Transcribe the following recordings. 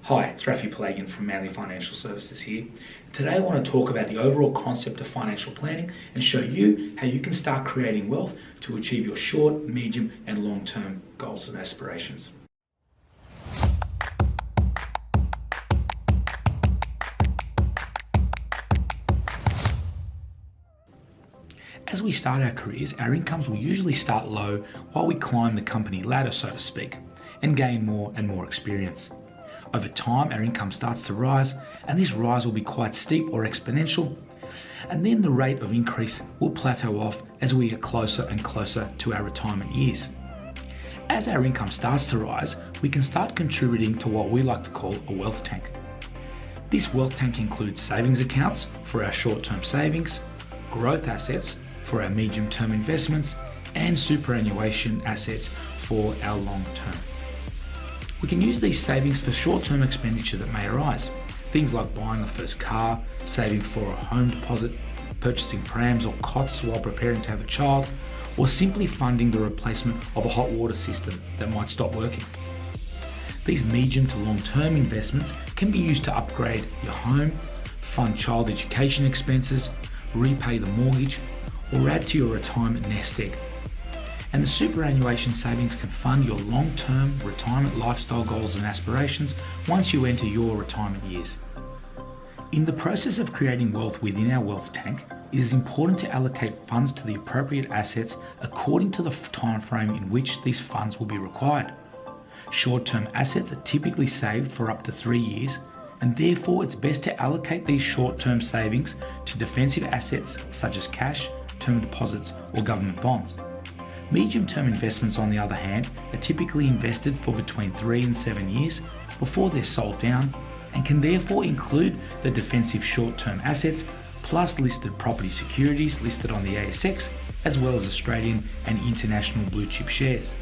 Hi, it's Rafi Pelagian from Manly Financial Services here. Today I want to talk about the overall concept of financial planning and show you how you can start creating wealth to achieve your short, medium and long-term goals and aspirations. As we start our careers, our incomes will usually start low while we climb the company ladder, so to speak, and gain more and more experience. Over time, our income starts to rise, and this rise will be quite steep or exponential, and then the rate of increase will plateau off as we get closer and closer to our retirement years. As our income starts to rise, we can start contributing to what we like to call a wealth tank. This wealth tank includes savings accounts for our short-term savings, growth assets for our medium-term investments, and superannuation assets for our long-term. We can use these savings for short-term expenditure that may arise. Things like buying a first car, saving for a home deposit, purchasing prams or cots while preparing to have a child, or simply funding the replacement of a hot water system that might stop working. These medium to long-term investments can be used to upgrade your home, fund child education expenses, repay the mortgage, or add to your retirement nest egg. And the superannuation savings can fund your long-term retirement lifestyle goals and aspirations once you enter your retirement years. In the process of creating wealth within our wealth tank, it is important to allocate funds to the appropriate assets according to the time frame in which these funds will be required. Short-term assets are typically saved for up to 3 years, and therefore it's best to allocate these short-term savings to defensive assets such as cash, term deposits or government bonds. Medium-term investments, on the other hand, are typically invested for between 3 and 7 years before they're sold down, and can therefore include the defensive short-term assets plus listed property securities listed on the ASX, as well as Australian and international blue chip shares.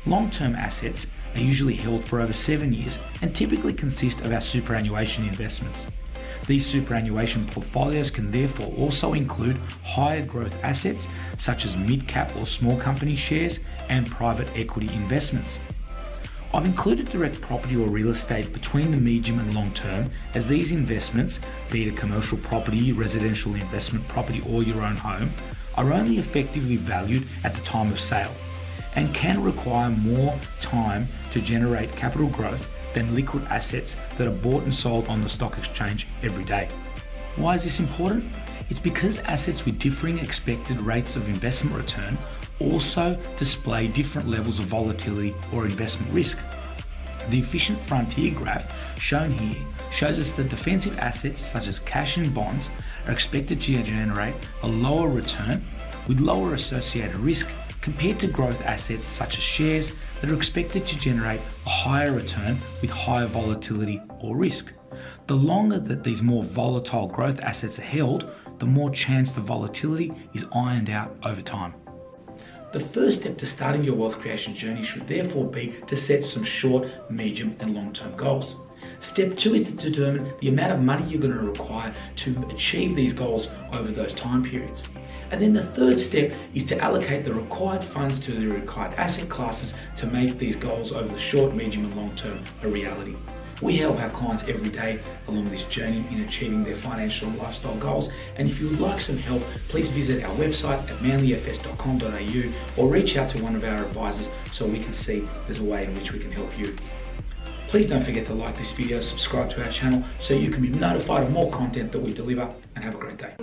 Long-term assets are usually held for over 7 years and typically consist of our superannuation investments. These superannuation portfolios can therefore also include higher growth assets such as mid-cap or small company shares and private equity investments. I've included direct property or real estate between the medium and long term, as these investments, be it a commercial property, residential investment property or your own home, are only effectively valued at the time of sale and can require more time to generate capital growth than liquid assets that are bought and sold on the stock exchange every day. Why is this important? It's because assets with differing expected rates of investment return also display different levels of volatility or investment risk. The efficient frontier graph shown here shows us that defensive assets such as cash and bonds are expected to generate a lower return with lower associated risk compared to growth assets such as shares that are expected to generate a higher return with higher volatility or risk. The longer that these more volatile growth assets are held, the more chance the volatility is ironed out over time. The first step to starting your wealth creation journey should therefore be to set some short, medium and long-term goals. Step 2 is to determine the amount of money you're going to require to achieve these goals over those time periods. And then the third step is to allocate the required funds to the required asset classes to make these goals over the short, medium and long term a reality. We help our clients every day along this journey in achieving their financial and lifestyle goals, and if you would like some help, please visit our website at manlyfs.com.au or reach out to one of our advisors so we can see there's a way in which we can help you. Please don't forget to like this video, subscribe to our channel so you can be notified of more content that we deliver, and have a great day.